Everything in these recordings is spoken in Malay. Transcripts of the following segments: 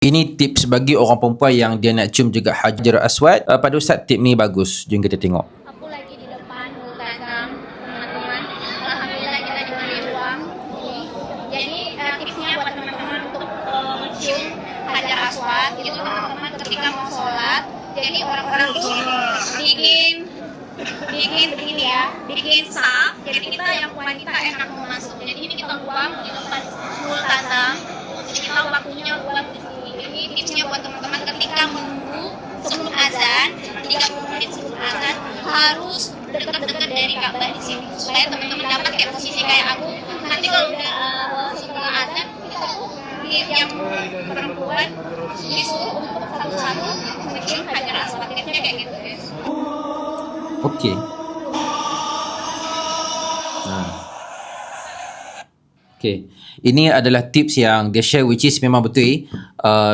Ini tips bagi orang perempuan yang dia nak cium juga Hajarul Aswad. Pada Ustaz, tip ni bagus. Jom kita tengok. Aku lagi di depan dagang, teman-teman. Alhamdulillah kita diberi ruang. Jadi tipsnya buat teman-teman untuk mencium Hajar Aswad itu teman-teman ketika mau sholat. Jadi orang-orang tuh bikin begini ya, bikin saf. Jadi kita yang wanita enak mau masuk. Jadi ini kita buang di depan multazam. Kita waktunya buat ini tipsnya buat teman-teman ketika menunggu sebelum azan, 30 menit sebelum azan harus dekat-dekat dari Ka'bah di sini supaya teman-teman dapat kayak posisi kayak aku. Nanti kalau udah setelah azan kita yang perempuan disuruh untuk satu-satu mencium Hajar Aswad. Tipsnya kayak gitu guys. Okey. Okay. Ini adalah tips yang dia share which is memang betul.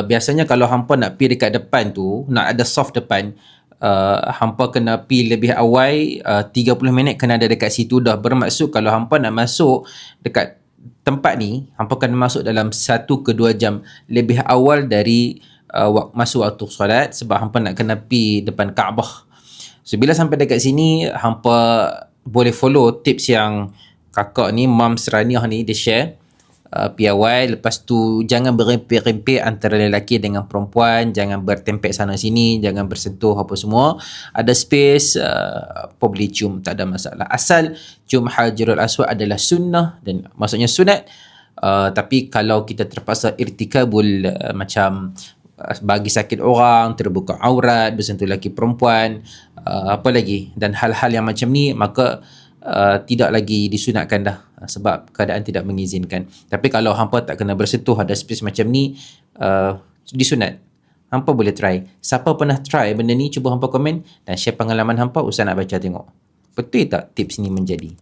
Biasanya kalau hampa nak pergi dekat depan tu, nak ada soft depan, hampa kena pergi lebih awal, 30 minit kena ada dekat situ dah. Bermaksud kalau hampa nak masuk dekat tempat ni, hampa kena masuk dalam 1 ke 2 jam lebih awal dari masuk waktu solat, sebab hampa nak kena pergi depan Kaabah. So bila sampai dekat sini, hampa boleh follow tips yang kakak ni, Mam Seraniah ni, dia share. Piawai, lepas tu jangan berempit-rempit antara lelaki dengan perempuan, jangan bertempek sana sini, jangan bersentuh apa semua. Ada space, apa boleh cium, tak ada masalah. Asal cium Hajarul Aswad adalah sunnah, dan maksudnya sunat. Tapi kalau kita terpaksa irtikabul macam bagi sakit orang, terbuka aurat, bersentuh lelaki perempuan, apa lagi, dan hal-hal yang macam ni, maka tidak lagi disunatkan dah, sebab keadaan tidak mengizinkan. Tapi kalau hampa tak kena bersentuh, ada space macam ni, disunat. Hampa boleh try. Siapa pernah try benda ni, cuba hampa komen dan share pengalaman hampa. Ustaz nak baca tengok betul tak tips ni menjadi.